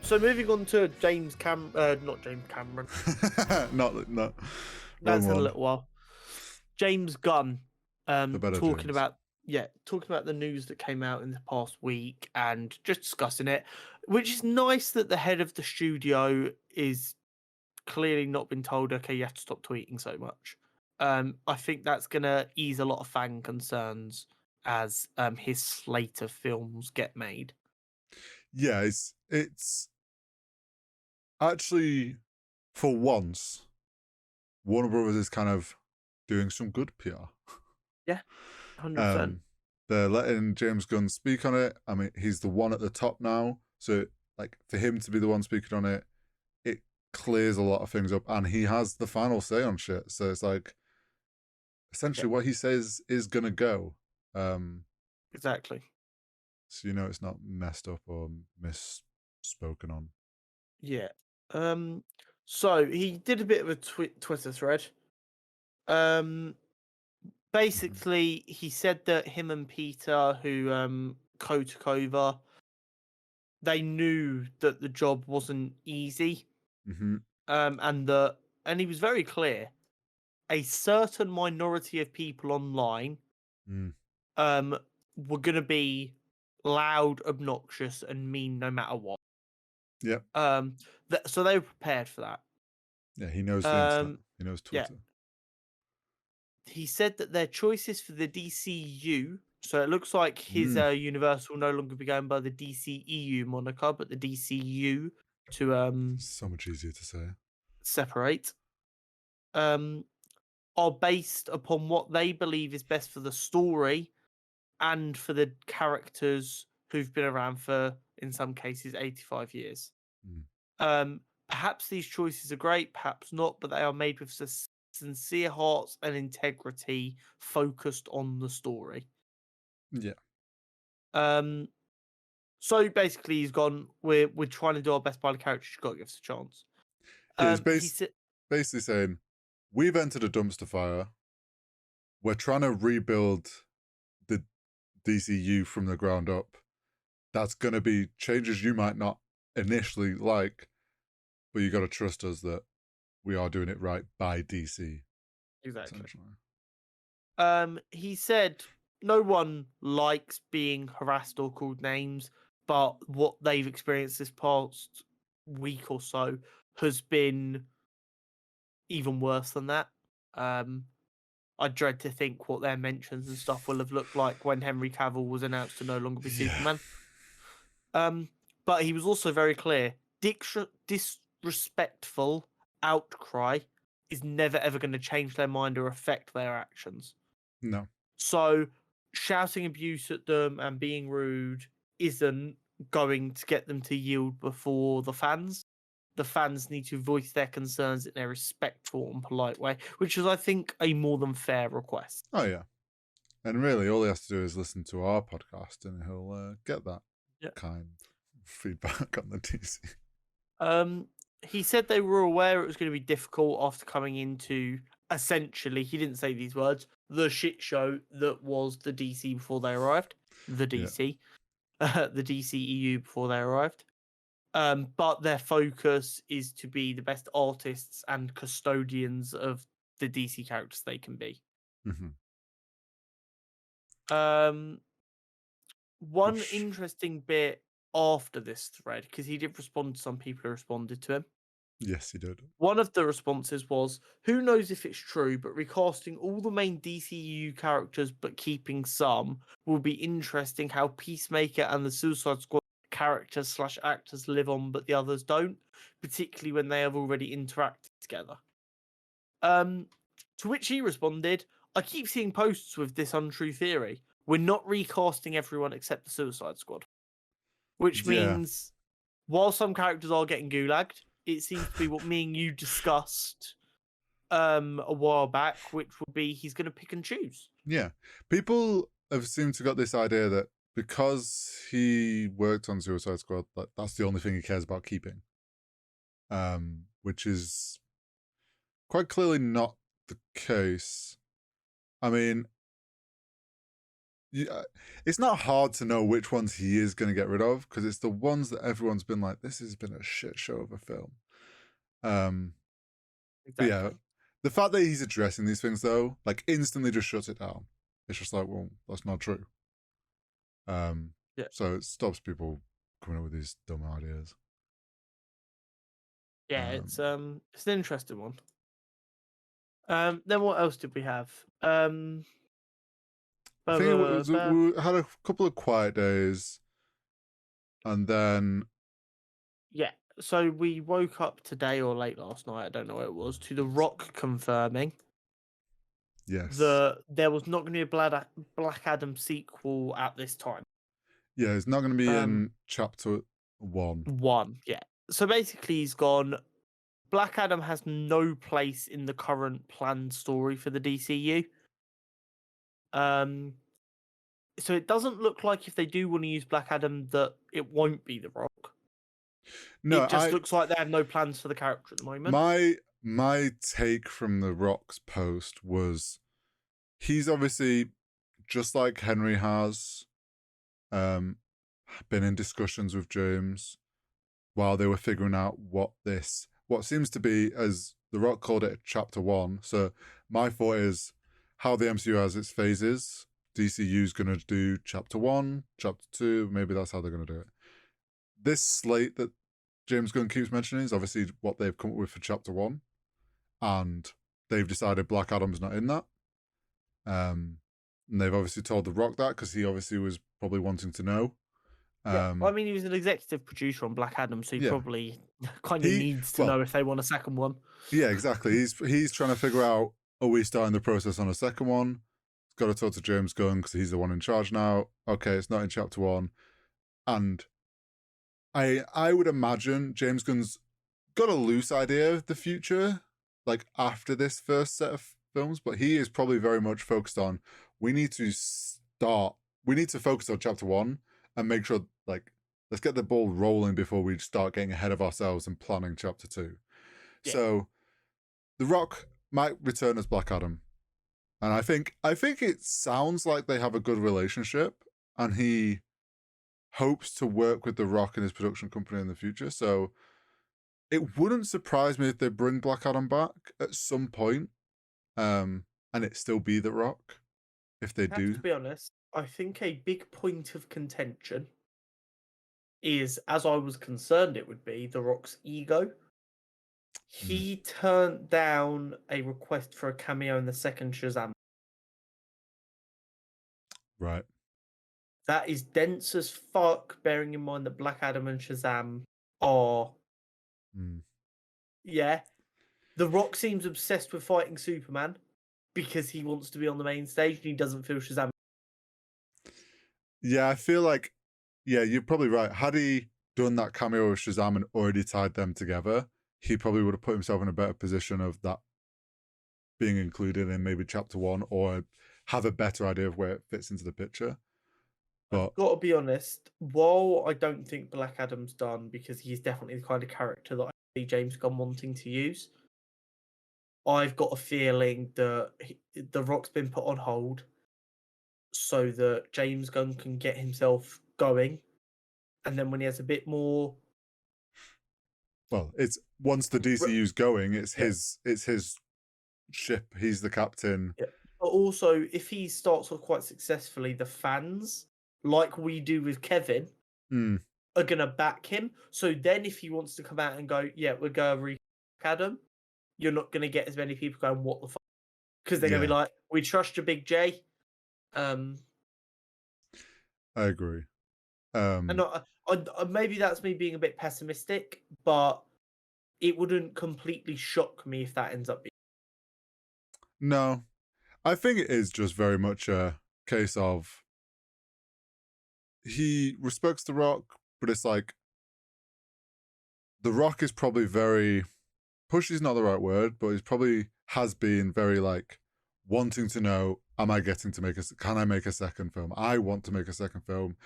So moving on to not James Cameron. not That's wrong in a one. little while. James Gunn, The better talking James. about the news that came out in the past week and just discussing it, which is nice that the head of the studio is clearly not been told, okay, you have to stop tweeting so much. I think that's gonna ease a lot of fan concerns as his slate of films get made. Yeah, it's actually, for once, Warner Brothers is kind of doing some good PR. Yeah, 100%. They're letting James Gunn speak on it. I mean, he's the one at the top now, so like for him to be the one speaking on it, it clears a lot of things up, and he has the final say on shit. So it's like essentially what he says is gonna go. Exactly. So it's not messed up or misspoken on. Yeah. So he did a bit of a Twitter thread. Um, Basically, he said that him and Peter, who co-took over, they knew that the job wasn't easy. Mm-hmm. And he was very clear. A certain minority of people online Mm. were gonna be loud, obnoxious, and mean no matter what. Yep. So they were prepared for that. Yeah, he knows the internet. Um, He knows yeah. Twitter. He said that their choices for the DCU, so it looks like his universe will no longer be going by the DCEU moniker, but the DCU to So much easier to say. separate, um, are based upon what they believe is best for the story and for the characters who've been around for, in some cases, 85 years. Mm. Perhaps these choices are great, perhaps not, but they are made with sincere hearts and integrity focused on the story. Yeah. So basically, he's gone. We're trying to do our best by the characters. You've got to give us a chance. Yeah, he's He said, basically saying, we've entered a dumpster fire. We're trying to rebuild the DCU from the ground up. That's going to be changes you might not initially like, but you got to trust us that we are doing it right by DC. exactly. Essentially. He said no one likes being harassed or called names, but what they've experienced this past week or so has been even worse than that. I dread to think what their mentions and stuff will have looked like when Henry Cavill was announced to no longer be Superman. But he was also very clear: disrespectful outcry is never ever going to change their mind or affect their actions. No. So shouting abuse at them and being rude isn't going to get them to yield before the fans. The fans need to voice their concerns in a respectful and polite way, which is, I think, a more than fair request. Oh, yeah. And really, all he has to do is listen to our podcast and he'll get that kind of feedback on the DC. He said they were aware it was going to be difficult after coming into, essentially, he didn't say these words, the shit show that was the DC before they arrived. The DC. The DCEU before they arrived. But their focus is to be the best artists and custodians of the DC characters they can be. One interesting bit after this thread, because he did respond to some people who responded to him. Yes, he did. One of the responses was, who knows if it's true, but recasting all the main DCU characters but keeping some will be interesting how Peacemaker and the Suicide Squad characters / actors live on but the others don't, particularly when they have already interacted together. To which he responded, I keep seeing posts with this untrue theory. We're not recasting everyone except the Suicide Squad. Which means, while some characters are getting gulagged, it seems to be what me and you discussed a while back, which would be he's going to pick and choose. Yeah. People have seemed to got this idea that because he worked on Suicide Squad, that's the only thing he cares about keeping. Which is quite clearly not the case. I mean, it's not hard to know which ones he is going to get rid of, because it's the ones that everyone's been like, this has been a shit show of a film. But yeah, Exactly. the fact that he's addressing these things though, like, instantly just shuts it down. It's just like, well, that's not true. Yeah. So it stops people coming up with these dumb ideas. Yeah, it's an interesting one. Then what else did we have? I think we had a couple of quiet days, and then yeah. So we woke up today or late last night, I don't know what it was, to The Rock confirming yes, that there was not going to be a Black Adam sequel at this time. yeah, it's not going to be in chapter 1. Yeah. So basically, he's gone. Black Adam has no place in the current planned story for the DCU. So it doesn't look like if they do want to use Black Adam that it won't be The Rock. No, It just looks like they have no plans for the character at the moment. My take from The Rock's post was, he's obviously, just like Henry has, been in discussions with James while they were figuring out what seems to be, as The Rock called it, chapter 1. So my thought is, how the MCU has its phases, DCU's going to do chapter 1, chapter 2, maybe that's how they're going to do it. This slate that James Gunn keeps mentioning is obviously what they've come up with for chapter 1, and they've decided Black Adam's not in that. And they've obviously told The Rock that, because he obviously was probably wanting to know. Yeah, I mean, he was an executive producer on Black Adam, so he probably kind of needs to know if they want a second one. Yeah, exactly. He's trying to figure out, are we starting the process on a second one? He's got to talk to James Gunn, because he's the one in charge now. Okay, it's not in chapter 1. And I would imagine James Gunn's got a loose idea of the future, like after this first set of films, but he is probably very much focused on, we need to focus on chapter 1 and make sure, like, let's get the ball rolling before we start getting ahead of ourselves and planning chapter 2. Yeah. So The Rock might return as Black Adam, and I think it sounds like they have a good relationship, and he hopes to work with The Rock and his production company in the future. So it wouldn't surprise me if they bring Black Adam back at some point, and it still be The Rock if they do. To be honest, I think a big point of contention is, as I was concerned it would be, The Rock's ego. He turned down a request for a cameo in the second Shazam. Right. That is dense as fuck, bearing in mind that Black Adam and Shazam are... Yeah. The Rock seems obsessed with fighting Superman because he wants to be on the main stage and he doesn't feel Shazam. Yeah, I feel like, yeah, you're probably right. Had he done that cameo with Shazam and already tied them together, he probably would have put himself in a better position of that being included in maybe chapter 1, or have a better idea of where it fits into the picture. But I've got to be honest, while I don't think Black Adam's done, because he's definitely the kind of character that I see James Gunn wanting to use, I've got a feeling that The Rock's been put on hold so that James Gunn can get himself going, and then when he has a bit more... Well, it's once the DCU's going, it's his ship. He's the captain. Yeah. But also, if he starts off quite successfully, the fans, like we do with Kevin, are going to back him. So then if he wants to come out and go, yeah, we're going to Black Adam, you're not going to get as many people going, what the fuck? Because they're going to be like, we trust you, Big J. I agree. And maybe that's me being a bit pessimistic, but it wouldn't completely shock me if that ends up being... No, I think it is just very much a case of, he respects The Rock, but it's like, The Rock is probably very... Pushy is not the right word, but he's probably has been very, like, wanting to know, can I make a second film? I want to make a second film.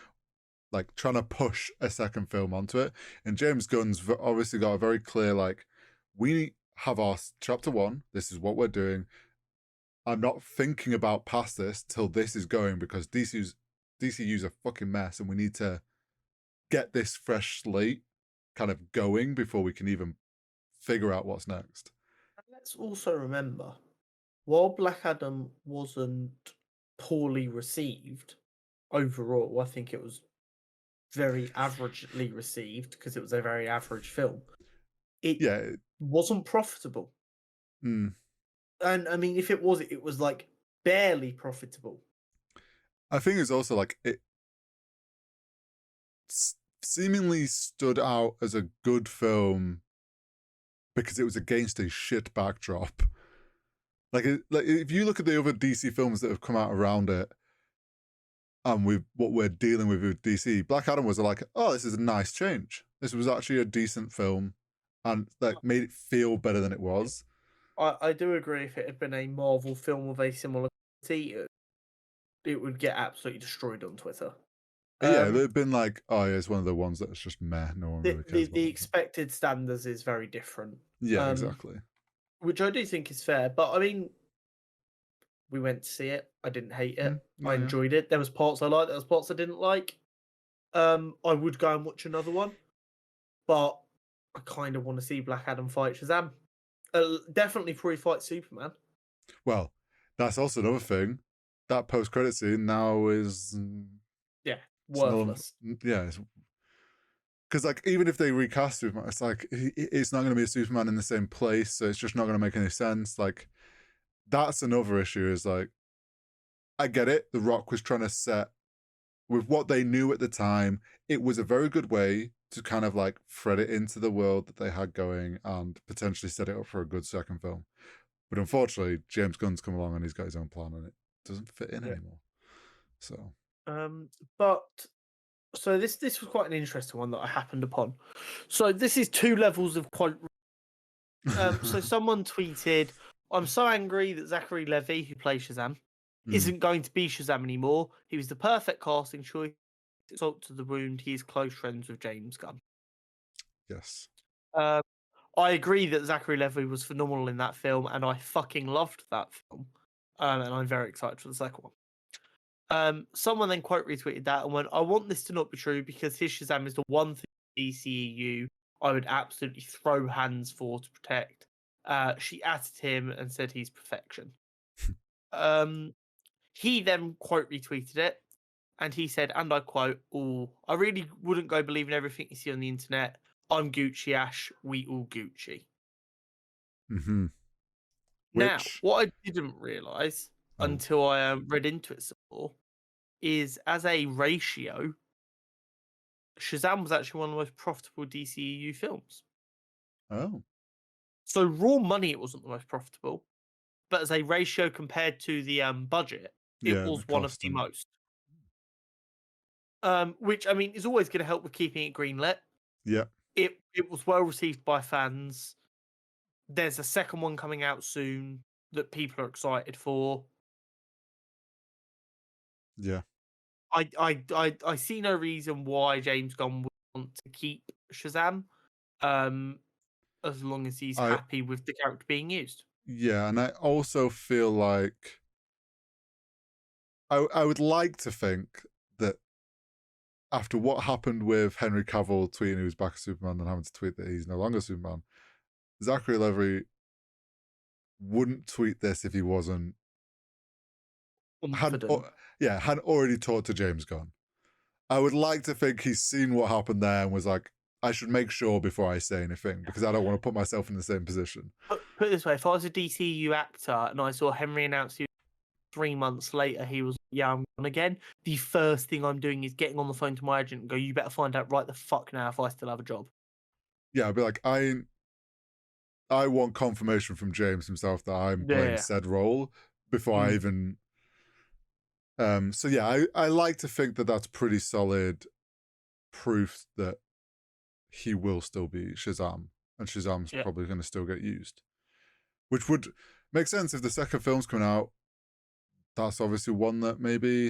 Like, trying to push a second film onto it. And James Gunn's obviously got a very clear, like, we have our chapter 1, this is what we're doing. I'm not thinking about past this till this is going because DCU's a fucking mess, and we need to get this fresh slate kind of going before we can even figure out what's next. Let's also remember, while Black Adam wasn't poorly received overall, I think it was very averagely received because it was a very average film. It Yeah. wasn't profitable. Mm, And I mean, if it was like barely profitable. I think it's also like it seemingly stood out as a good film because it was against a shit backdrop. Like if you look at the other DC films that have come out around it, and with what we're dealing with DC, Black Adam was like, oh, this is a nice change. This was actually a decent film, and like made it feel better than it was. I do agree if it had been a Marvel film of a similar quality, it would get absolutely destroyed on Twitter. Yeah, they've been like, oh, yeah, it's one of the ones that's just meh. No one really cares about The it. expected standards is very different. Yeah, exactly. Which I do think is fair. But I mean, we went to see it. I didn't hate it. Yeah, I yeah. enjoyed it. There was parts I liked. There was parts I didn't like. I would go and watch another one, but I kind of want to see Black Adam fight Shazam. Definitely before he fights Superman. Well, that's also another thing. That post-credit scene now is Yeah, still, worthless. yeah, because like even if they recast Superman, it's like it's not going to be a Superman in the same place, so it's just not going to make any sense. Like that's another issue. Is like I get it. The Rock was trying to set with what they knew at the time. It was a very good way to kind of like thread it into the world that they had going and potentially set it up for a good second film. But unfortunately, James Gunn's come along and he's got his own plan, and it doesn't fit in anymore. So, But so this was quite an interesting one that I happened upon. So this is two levels of quite. So someone tweeted, "I'm so angry that Zachary Levi, who plays Shazam, isn't going to be Shazam anymore. He was the perfect casting choice. Salt to the wound. He is close friends with James Gunn." yes. I agree that Zachary Levi was phenomenal in that film, and I fucking loved that film. And I'm very excited for the second one. Someone then quote retweeted that and went, "I want this to not be true because his Shazam is the one thing DCEU I would absolutely throw hands for to protect." She added him and said he's perfection. He then quote retweeted it, and he said, and I quote, "Oh, I really wouldn't go believing everything you see on the internet. I'm Gucci Ash. We all Gucci." Mm-hmm. Now, Which, what I didn't realize oh, until I read into it some more is as a ratio, Shazam was actually one of the most profitable DCEU films. oh, So raw money, it wasn't the most profitable, but as a ratio compared to the budget, it yeah, the was one of cost the and most. Which I mean is always going to help with keeping it greenlit. yeah, It was well received by fans. There's a second one coming out soon that people are excited for. yeah. I see no reason why James Gunn would want to keep Shazam. As long as he's I happy with the character being used. yeah, and I also feel like I would like to think that after what happened with Henry Cavill tweeting he was back as Superman and having to tweet that he's no longer Superman, Zachary Levi wouldn't tweet this if he wasn't hadn't Confident. hadn't already talked to James Gunn. I would like to think he's seen what happened there and was like, I should make sure before I say anything because I don't want to put myself in the same position. Put it this way: if I was a DCU actor and I saw Henry announce you 3 months later, he was, "Yeah, I'm on again." The first thing I'm doing is getting on the phone to my agent and go, "You better find out right the fuck now if I still have a job." Yeah, I'd be like, I want confirmation from James himself that I'm playing Yeah. said role before I even. So yeah, I like to think that that's pretty solid proof that he will still be Shazam, and Shazam's Yeah. probably going to still get used, which would make sense if the second film's coming out. That's obviously one that maybe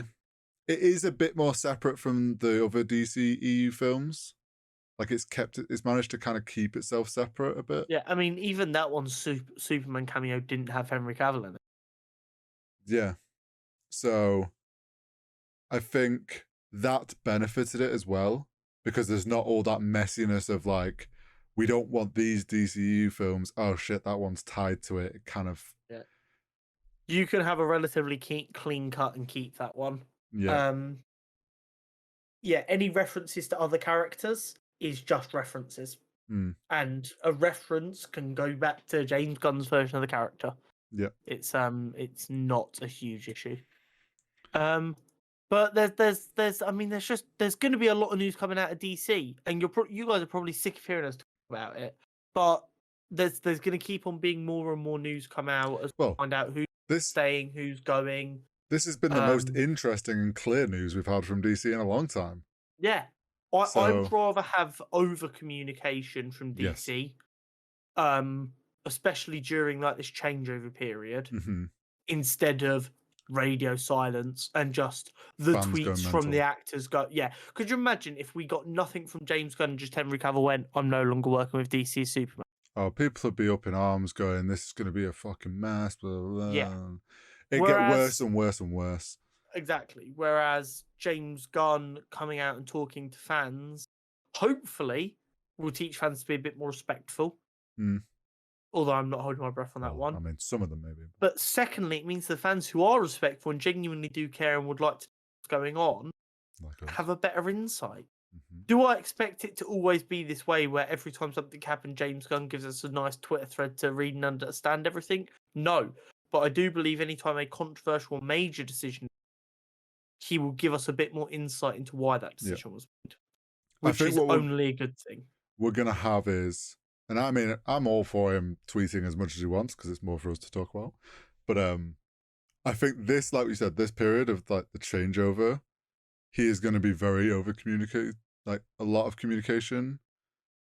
it is a bit more separate from the other DC EU films. Like it's managed to kind of keep itself separate a bit. Yeah. I mean, even that one Superman cameo didn't have Henry Cavill in it. Yeah. So I think that benefited it as well because there's not all that messiness of like, we don't want these DCU films. Oh shit, that one's tied to it. It kind of, Yeah. You can have a relatively clean cut and keep that one. yeah. Um, yeah, any references to other characters is just references. Mm, And a reference can go back to James Gunn's version of the character. yeah. It's not a huge issue. But there's I mean there's going to be a lot of news coming out of DC, and you guys are probably sick of hearing us talk about it. But there's going to keep on being more and more news come out as we Well, find out who's this staying, who's going. this has been the most interesting and clear news we've had from DC in a long time. Yeah, I So would rather have over communication from yes. DC, especially during like this changeover period, Mm-hmm. instead of radio silence and just the Fans going tweets from the mental. actors go. Yeah, could you imagine if we got nothing from James Gunn and just Henry Cavill went, "I'm no longer working with DC Superman." Oh, people would be up in arms going, this is going to be a fucking mess. Blah, blah, Yeah. blah. It get worse Whereas and worse and worse. exactly, whereas James Gunn coming out and talking to fans, hopefully, will teach fans to be a bit more respectful. Mm. Although I'm not holding my breath on that Well, one. I mean, some of them maybe. But secondly, it means the fans who are respectful and genuinely do care and would like to know what's going on Like us. have a better insight. Mm-hmm. Do I expect it to always be this way where every time something happens, James Gunn gives us a nice Twitter thread to read and understand everything? No. But I do believe anytime a controversial major decision, he will give us a bit more insight into why that decision was made. Which is only a good thing. We're going to have is, and I mean, I'm all for him tweeting as much as he wants because it's more for us to talk about. But I think this, like we said, this period of like the changeover, he is going to be very over communicated, like a lot of communication.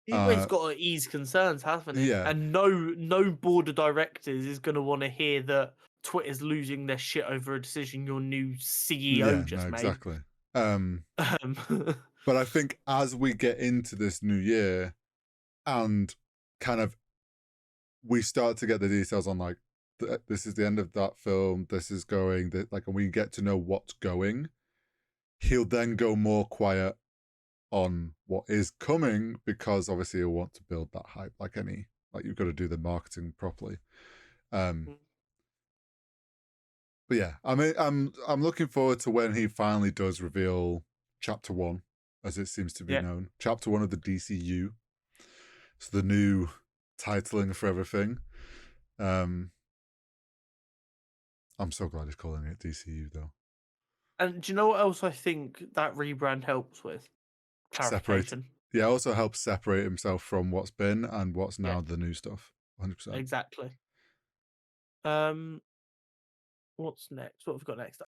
He's got to ease concerns, hasn't he? Yeah. And no board of directors is going to want to hear that Twitter's losing their shit over a decision your new CEO just made. Exactly. But I think as we get into this new year and kind of we start to get the details on like this is the end of that film, this is going, like, and we get to know what's going, he'll then go more quiet on what is coming because obviously he'll want to build that hype like you've got to do the marketing properly. But yeah, I mean, I'm looking forward to when he finally does reveal Chapter 1, as it seems to be known. Chapter 1 of the DCU. It's the new titling for everything. I'm so glad he's calling it DCU though. And do you know what else I think that rebrand helps with? Clarification. Yeah, also helps separate himself from what's been and what's now the new stuff. 100%. Exactly. What's next? What have we got next?